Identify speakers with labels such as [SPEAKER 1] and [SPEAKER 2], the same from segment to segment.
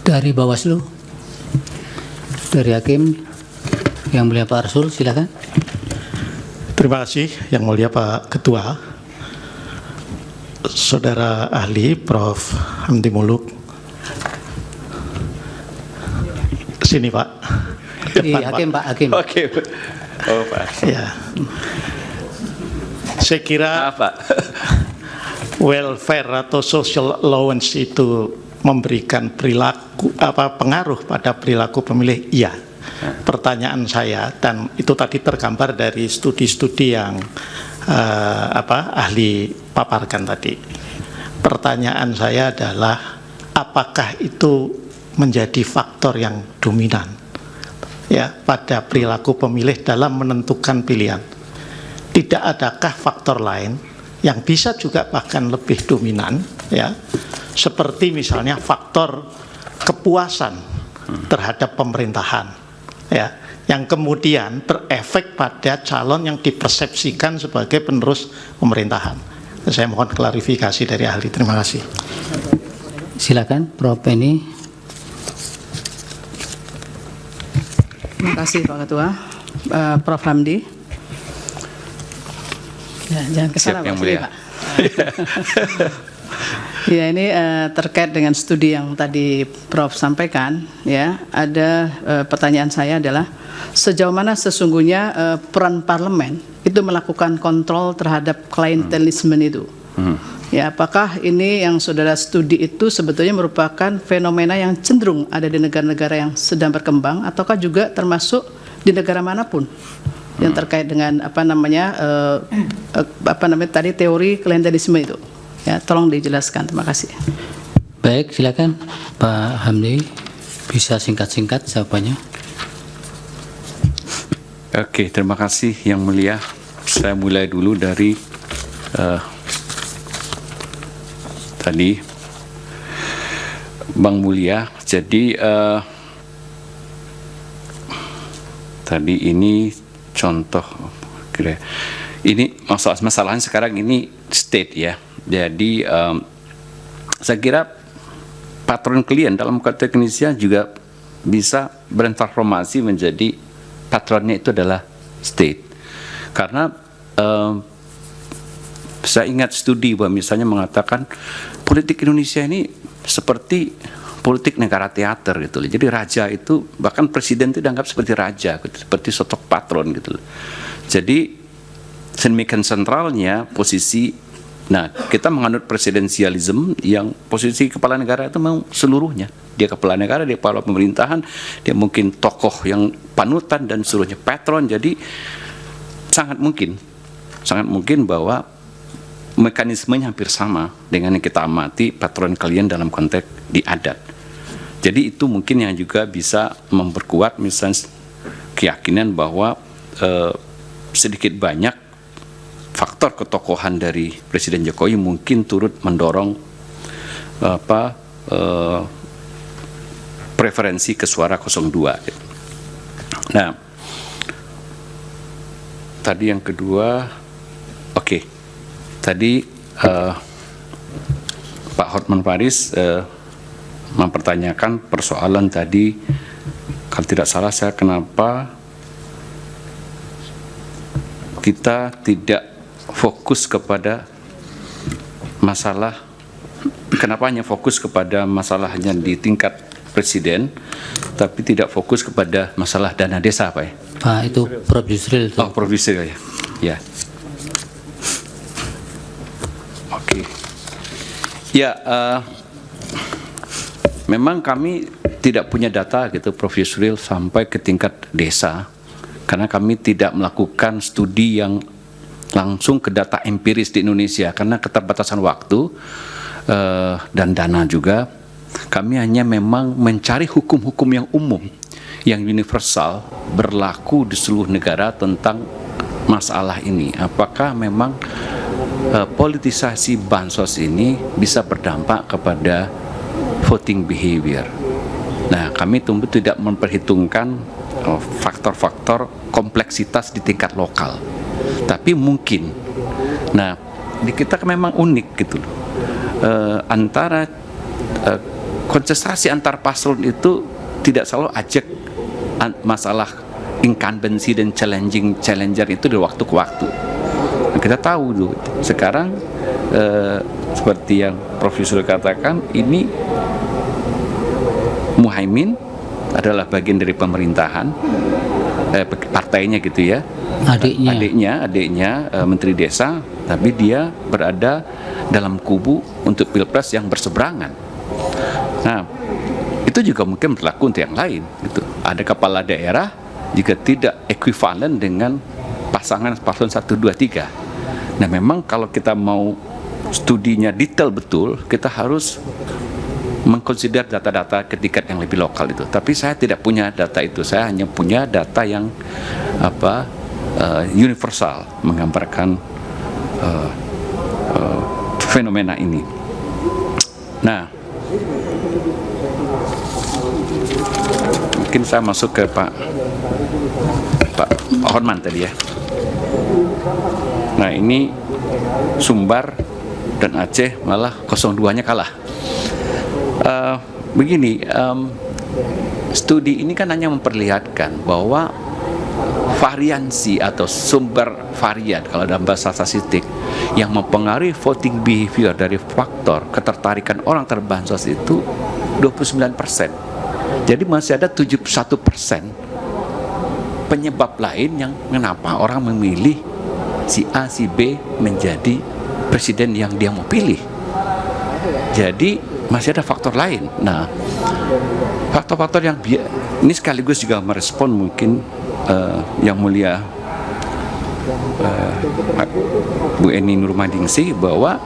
[SPEAKER 1] Dari Bawaslu, dari Hakim, Yang Mulia Pak Arsul, silakan.
[SPEAKER 2] Terima kasih Yang Mulia Pak Ketua, Saudara Ahli Prof. Hamdi Muluk. Sini Pak.
[SPEAKER 1] Di
[SPEAKER 2] Depan,
[SPEAKER 1] Hakim, Pak Hakim.
[SPEAKER 3] Oke. Oh, Pak.
[SPEAKER 2] Ya. Saya kira
[SPEAKER 3] Pak.
[SPEAKER 2] welfare atau social allowance itu memberikan pengaruh pada perilaku pemilih. Iya. Pertanyaan saya, dan itu tadi tergambar dari studi-studi yang ahli paparkan tadi. Pertanyaan saya adalah, apakah itu menjadi faktor yang dominan ya pada perilaku pemilih dalam menentukan pilihan? Tidak adakah faktor lain yang bisa juga bahkan lebih dominan, ya, seperti misalnya faktor kepuasan terhadap pemerintahan, ya, yang kemudian berefek pada calon yang dipersepsikan sebagai penerus pemerintahan. Saya mohon klarifikasi dari ahli. Terima kasih.
[SPEAKER 1] Silakan, Prof. Penny.
[SPEAKER 4] Terima kasih Pak Ketua. Prof. Hamdi. Ya, jangan ke sana,
[SPEAKER 3] Siap, Yang
[SPEAKER 4] Pak.
[SPEAKER 3] Mulia.
[SPEAKER 4] Pak. Ya, ini terkait dengan studi yang tadi Prof sampaikan, ya. Ada pertanyaan saya adalah sejauh mana sesungguhnya peran parlemen itu melakukan kontrol terhadap klientelisme itu. Ya, apakah ini yang saudara studi itu sebetulnya merupakan fenomena yang cenderung ada di negara-negara yang sedang berkembang, ataukah juga termasuk di negara manapun yang terkait dengan tadi teori klientelisme itu? Ya, tolong dijelaskan. Terima kasih.
[SPEAKER 1] Baik, silakan Pak Hamdi, bisa singkat-singkat jawabannya.
[SPEAKER 3] Oke, terima kasih Yang Mulia. Saya mulai dulu dari tadi Bang Mulia. Jadi tadi ini contoh, ini masalahnya sekarang ini state ya. Jadi saya kira patron klien dalam konteks Indonesia juga bisa bertransformasi menjadi patronnya itu adalah state. Karena saya ingat studi bahwa misalnya mengatakan politik Indonesia ini seperti politik negara teater gitu loh. Jadi raja itu, bahkan presiden itu dianggap seperti raja, seperti sosok patron gitu loh. Jadi sedemikian sentralnya posisi. Nah, kita menganut presidensialisme yang posisi kepala negara itu memang seluruhnya. Dia kepala negara, dia kepala pemerintahan, dia mungkin tokoh yang panutan dan seluruhnya patron. Jadi sangat mungkin bahwa mekanismenya hampir sama dengan yang kita amati patron kalian dalam konteks di adat. Jadi itu mungkin yang juga bisa memperkuat misalnya keyakinan bahwa sedikit banyak faktor ketokohan dari Presiden Jokowi mungkin turut mendorong preferensi ke suara 02. Nah, tadi yang kedua, oke. Tadi Pak Hotman Paris mempertanyakan persoalan tadi, kalau tidak salah saya, kenapa kita tidak fokus kepada masalah, kenapa hanya fokus kepada masalahnya di tingkat presiden, tapi tidak fokus kepada masalah dana desa, Pak ya?
[SPEAKER 1] Pak, itu Prof. Yusril.
[SPEAKER 3] Oh, Prof. Yusril ya. Ya. Oke. Ya, memang kami tidak punya data gitu, Prof. Yusril, sampai ke tingkat desa, karena kami tidak melakukan studi yang langsung ke data empiris di Indonesia karena keterbatasan waktu dan dana juga. Kami hanya memang mencari hukum-hukum yang umum, yang universal, berlaku di seluruh negara tentang masalah ini. Apakah memang politisasi bansos ini bisa berdampak kepada voting behavior? Nah, kami tentu tidak memperhitungkan faktor-faktor kompleksitas di tingkat lokal, tapi mungkin. Nah, di kita memang unik gitu loh, antara kontestasi antar paslon itu tidak selalu ajak masalah incumbency dan challenger itu dari waktu ke waktu. Nah, kita tahu tuh sekarang seperti yang Profesor katakan, ini Muhaimin adalah bagian dari pemerintahan, partainya gitu ya. Adiknya Menteri Desa, tapi dia berada dalam kubu untuk pilpres yang berseberangan. Nah, itu juga mungkin berlaku untuk yang lain. Gitu. Ada kepala daerah juga tidak ekuivalen dengan pasangan paslon 1, 2, 3. Nah, memang kalau kita mau studinya detail betul, kita harus mengkonsider data-data ke tingkat yang lebih lokal itu. Tapi saya tidak punya data itu. Saya hanya punya data yang universal, menggambarkan fenomena ini. Nah, mungkin saya masuk ke Pak Horman tadi ya. Nah, ini Sumbar dan Aceh malah 02-nya kalah. Begini, studi ini kan hanya memperlihatkan bahwa variansi atau sumber varian kalau dalam bahasa statistik yang mempengaruhi voting behavior dari faktor ketertarikan orang terhadap bansos itu 29%. Jadi masih ada 71% penyebab lain yang kenapa orang memilih si A, si B menjadi presiden yang dia mau pilih. Jadi masih ada faktor lain. Nah, faktor-faktor yang ini sekaligus juga merespon mungkin yang mulia Bu Eni Nurmadingsi bahwa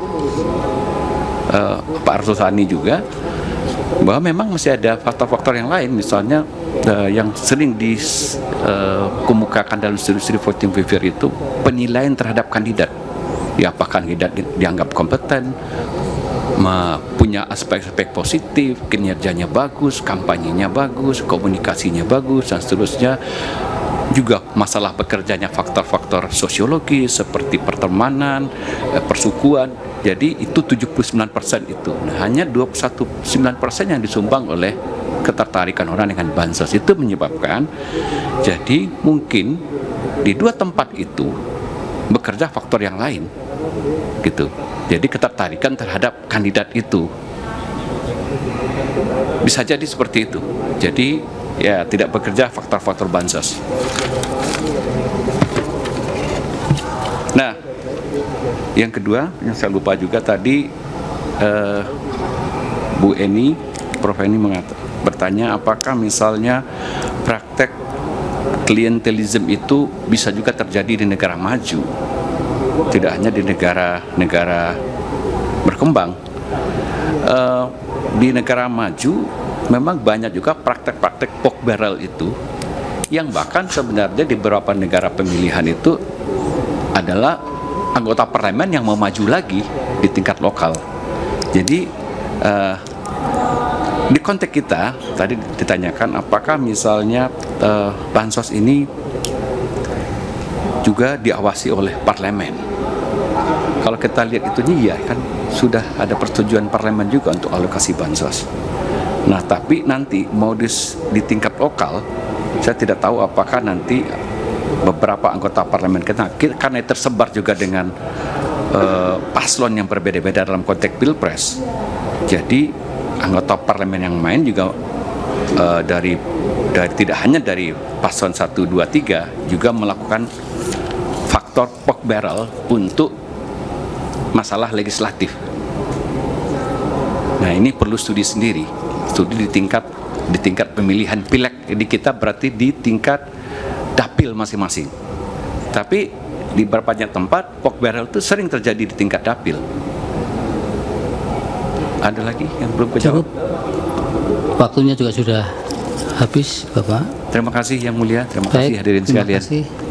[SPEAKER 3] Pak Arsul Sani juga bahwa memang masih ada faktor-faktor yang lain, misalnya yang sering dikemukakan dalam studi-studi voting behavior itu penilaian terhadap kandidat. Ya, apakah kandidat dianggap kompeten, punya aspek-aspek positif, kinerjanya bagus, kampanyenya bagus, komunikasinya bagus, dan seterusnya. Juga masalah bekerjanya faktor-faktor sosiologis seperti pertemanan, persukuan. Jadi itu 79% itu. Nah, hanya 29% yang disumbang oleh ketertarikan orang dengan bansos. Itu menyebabkan jadi mungkin di dua tempat itu bekerja faktor yang lain. Gitu. Jadi ketertarikan terhadap kandidat itu bisa jadi seperti itu. Jadi ya tidak bekerja faktor-faktor bansos. Nah, yang kedua yang saya lupa juga tadi Bu Eni, Prof Eni bertanya apakah misalnya praktek klientelisme itu bisa juga terjadi di negara maju, tidak hanya di negara berkembang. Di negara maju memang banyak juga praktek-praktek pork barrel itu, yang bahkan sebenarnya di beberapa negara pemilihan itu adalah anggota parlemen yang mau maju lagi di tingkat lokal. Jadi di konteks kita tadi ditanyakan apakah misalnya bansos ini juga diawasi oleh parlemen. Kalau kita lihat itunya ya kan sudah ada persetujuan parlemen juga untuk alokasi bansos. Nah, tapi nanti mau di tingkat lokal, saya tidak tahu apakah nanti beberapa anggota parlemen kita, karena tersebar juga dengan paslon yang berbeda-beda dalam konteks pilpres. Jadi anggota parlemen yang main juga dari tidak hanya dari paslon 1, 2, 3 juga melakukan faktor pork barrel untuk masalah legislatif. Nah, ini perlu studi sendiri. Studi di tingkat pemilihan pileg. Jadi kita berarti di tingkat dapil masing-masing. Tapi di beberapa tempat pork barrel itu sering terjadi di tingkat dapil. Ada lagi yang belum kejawab?
[SPEAKER 1] Cukup. Waktunya juga sudah habis, Bapak.
[SPEAKER 3] Terima kasih yang mulia. Terima kasih hadirin sekalian.
[SPEAKER 1] Terima kasih.